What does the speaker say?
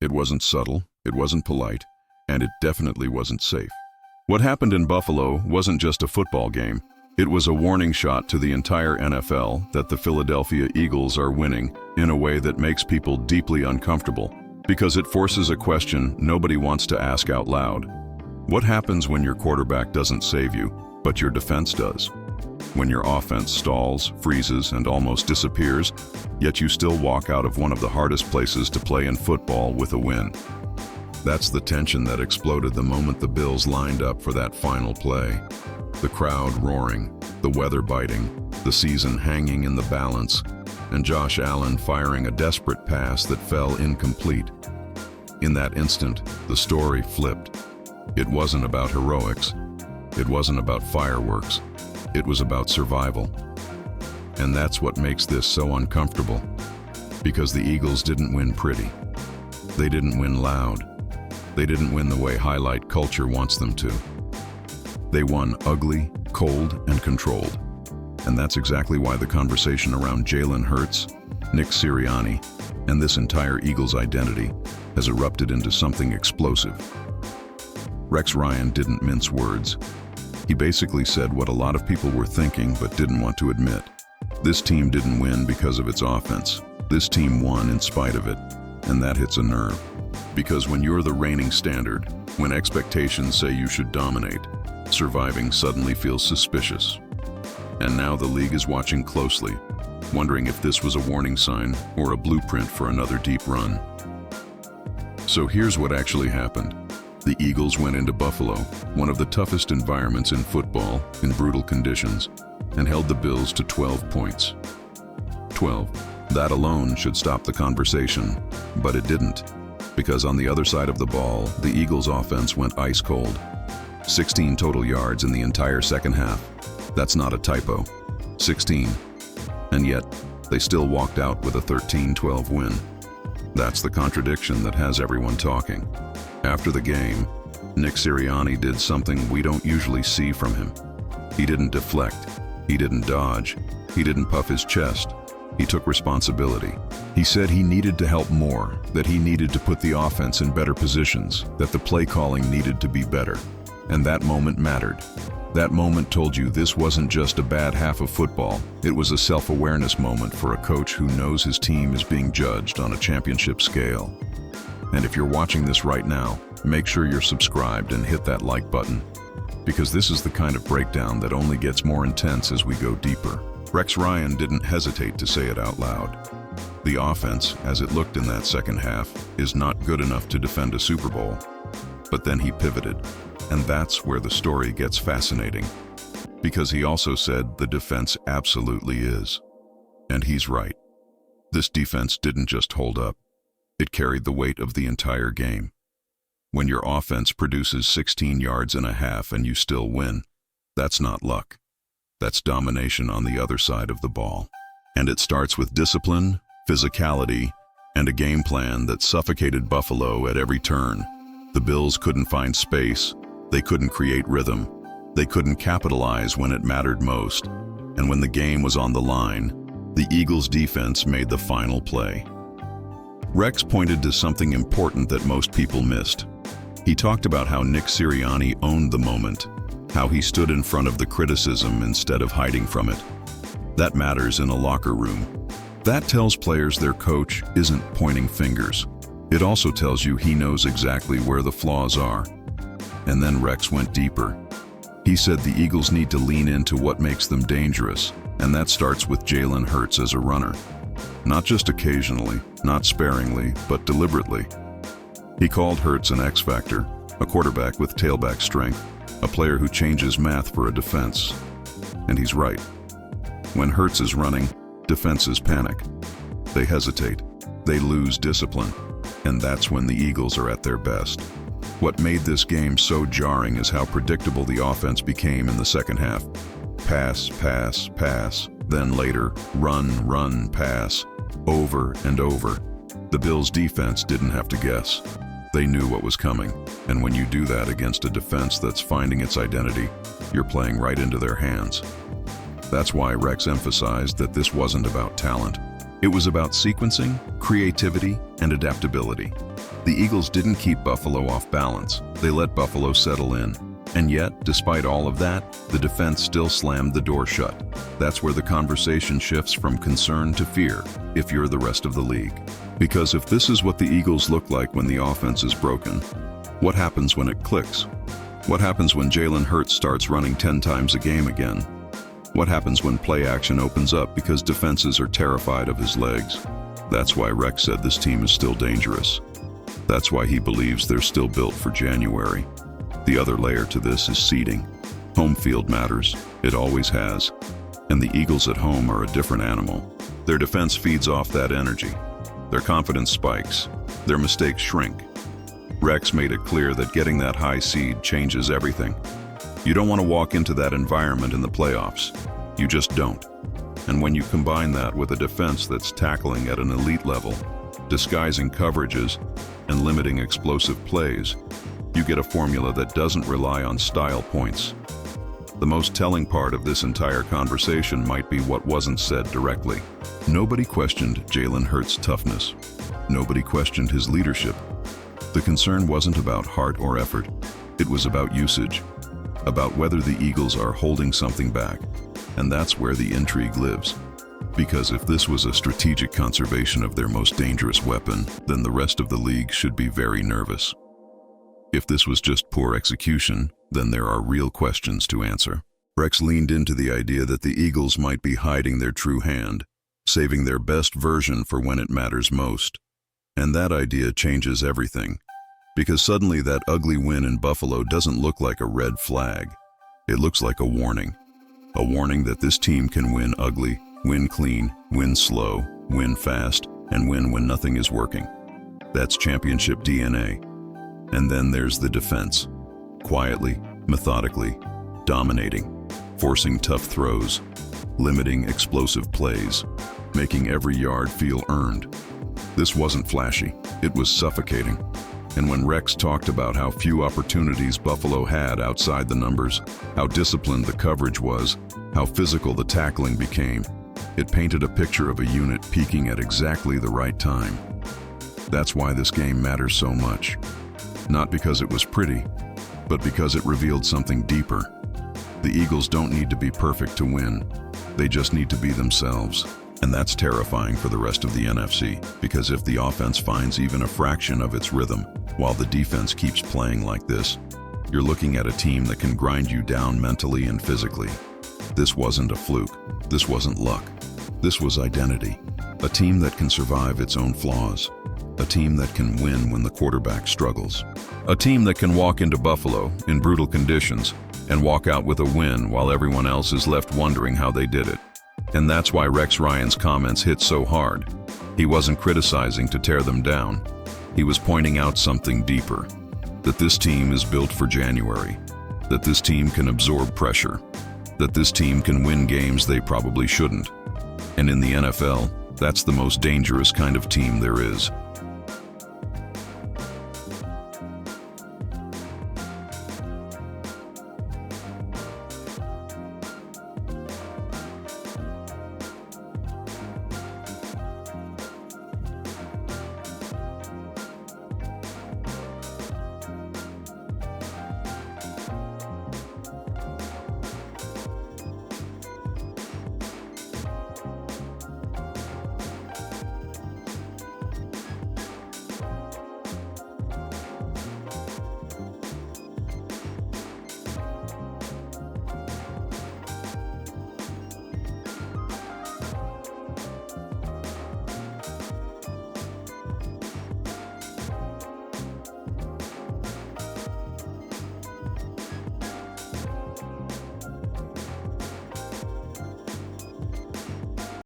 It wasn't subtle, it wasn't polite, and it definitely wasn't safe. What happened in Buffalo wasn't just a football game. It was a warning shot to the entire NFL that the Philadelphia Eagles are winning in a way that makes people deeply uncomfortable, because it forces a question nobody wants to ask out loud. What happens when your quarterback doesn't save you, but your defense does? When your offense stalls, freezes, and almost disappears, yet you still walk out of one of the hardest places to play in football with a win. That's the tension that exploded the moment the Bills lined up for that final play. The crowd roaring, the weather biting, the season hanging in the balance, and Josh Allen firing a desperate pass that fell incomplete. In that instant, the story flipped. It wasn't about heroics. It wasn't about fireworks. It was about survival. And that's what makes this so uncomfortable. Because the Eagles didn't win pretty. They didn't win loud. They didn't win the way highlight culture wants them to. They won ugly, cold, and controlled. And that's exactly why the conversation around Jalen Hurts, Nick Sirianni, and this entire Eagles identity has erupted into something explosive. Rex Ryan didn't mince words. He basically said what a lot of people were thinking but didn't want to admit. This team didn't win because of its offense. This team won in spite of it, and that hits a nerve. Because when you're the reigning standard, when expectations say you should dominate, surviving suddenly feels suspicious. And now the league is watching closely, wondering if this was a warning sign or a blueprint for another deep run. So here's what actually happened. The Eagles went into Buffalo, one of the toughest environments in football, in brutal conditions, and held the Bills to 12 points. 12. That alone should stop the conversation, but it didn't, because on the other side of the ball, the Eagles' offense went ice cold. 16 total yards in the entire second half. That's not a typo. 16. And yet, they still walked out with a 13-12 win. That's the contradiction that has everyone talking. After the game, Nick Sirianni did something we don't usually see from him. He didn't deflect. He didn't dodge. He didn't puff his chest. He took responsibility. He said he needed to help more, that he needed to put the offense in better positions, that the play calling needed to be better. And that moment mattered. That moment told you this wasn't just a bad half of football. It was a self-awareness moment for a coach who knows his team is being judged on a championship scale. And if you're watching this right now, make sure you're subscribed and hit that like button, because this is the kind of breakdown that only gets more intense as we go deeper. Rex Ryan didn't hesitate to say it out loud. The offense, as it looked in that second half, is not good enough to defend a Super Bowl. But then he pivoted, and that's where the story gets fascinating. Because he also said the defense absolutely is. And he's right. This defense didn't just hold up. It carried the weight of the entire game. When your offense produces 16 yards and a half and you still win, that's not luck. That's domination on the other side of the ball. And it starts with discipline, physicality, and a game plan that suffocated Buffalo at every turn. The Bills couldn't find space. They couldn't create rhythm. They couldn't capitalize when it mattered most. And when the game was on the line, the Eagles' defense made the final play. Rex pointed to something important that most people missed. He talked about how Nick Sirianni owned the moment, how he stood in front of the criticism instead of hiding from it. That matters in a locker room. That tells players their coach isn't pointing fingers. It also tells you he knows exactly where the flaws are. And then Rex went deeper. He said the Eagles need to lean into what makes them dangerous, and that starts with Jalen Hurts as a runner. Not just occasionally, not sparingly, but deliberately. He called Hurts an X factor, a quarterback with tailback strength, a player who changes math for a defense. And he's right. When Hurts is running, defenses panic. They hesitate. They lose discipline. And that's when the Eagles are at their best. What made this game so jarring is how predictable the offense became in the second half. Pass, pass, pass, then later, run, run, pass, over and over. The Bills' defense didn't have to guess. They knew what was coming, and when you do that against a defense that's finding its identity, you're playing right into their hands. That's why Rex emphasized that this wasn't about talent. It was about sequencing, creativity, and adaptability. The Eagles didn't keep Buffalo off balance. They let Buffalo settle in. And yet, despite all of that, the defense still slammed the door shut. That's where the conversation shifts from concern to fear, if you're the rest of the league. Because if this is what the Eagles look like when the offense is broken, what happens when it clicks? What happens when Jalen Hurts starts running 10 times a game again? What happens when play action opens up because defenses are terrified of his legs? That's why Rex said this team is still dangerous. That's why he believes they're still built for January. The other layer to this is seeding. Home field matters. It always has. And the Eagles at home are a different animal. Their defense feeds off that energy. Their confidence spikes. Their mistakes shrink. Rex made it clear that getting that high seed changes everything. You don't want to walk into that environment in the playoffs. You just don't. And when you combine that with a defense that's tackling at an elite level, disguising coverages, and limiting explosive plays, you get a formula that doesn't rely on style points. The most telling part of this entire conversation might be what wasn't said directly. Nobody questioned Jalen Hurts' toughness. Nobody questioned his leadership. The concern wasn't about heart or effort. It was about usage, about whether the Eagles are holding something back. And that's where the intrigue lives. Because if this was a strategic conservation of their most dangerous weapon, then the rest of the league should be very nervous. If this was just poor execution, then there are real questions to answer. Rex leaned into the idea that the Eagles might be hiding their true hand, saving their best version for when it matters most. And that idea changes everything. Because suddenly that ugly win in Buffalo doesn't look like a red flag. It looks like a warning. A warning that this team can win ugly, win clean, win slow, win fast, and win when nothing is working. That's championship DNA. And then there's the defense. Quietly, methodically, dominating, forcing tough throws, limiting explosive plays, making every yard feel earned. This wasn't flashy, it was suffocating. And when Rex talked about how few opportunities Buffalo had outside the numbers, how disciplined the coverage was, how physical the tackling became, it painted a picture of a unit peaking at exactly the right time. That's why this game matters so much. Not because it was pretty, but because it revealed something deeper. The Eagles don't need to be perfect to win. They just need to be themselves. And that's terrifying for the rest of the NFC, because if the offense finds even a fraction of its rhythm, while the defense keeps playing like this, you're looking at a team that can grind you down mentally and physically. This wasn't a fluke. This wasn't luck. This was identity. A team that can survive its own flaws. A team that can win when the quarterback struggles. A team that can walk into Buffalo in brutal conditions and walk out with a win while everyone else is left wondering how they did it. And that's why Rex Ryan's comments hit so hard. He wasn't criticizing to tear them down. He was pointing out something deeper. That this team is built for January. That this team can absorb pressure. That this team can win games they probably shouldn't. And in the NFL, that's the most dangerous kind of team there is.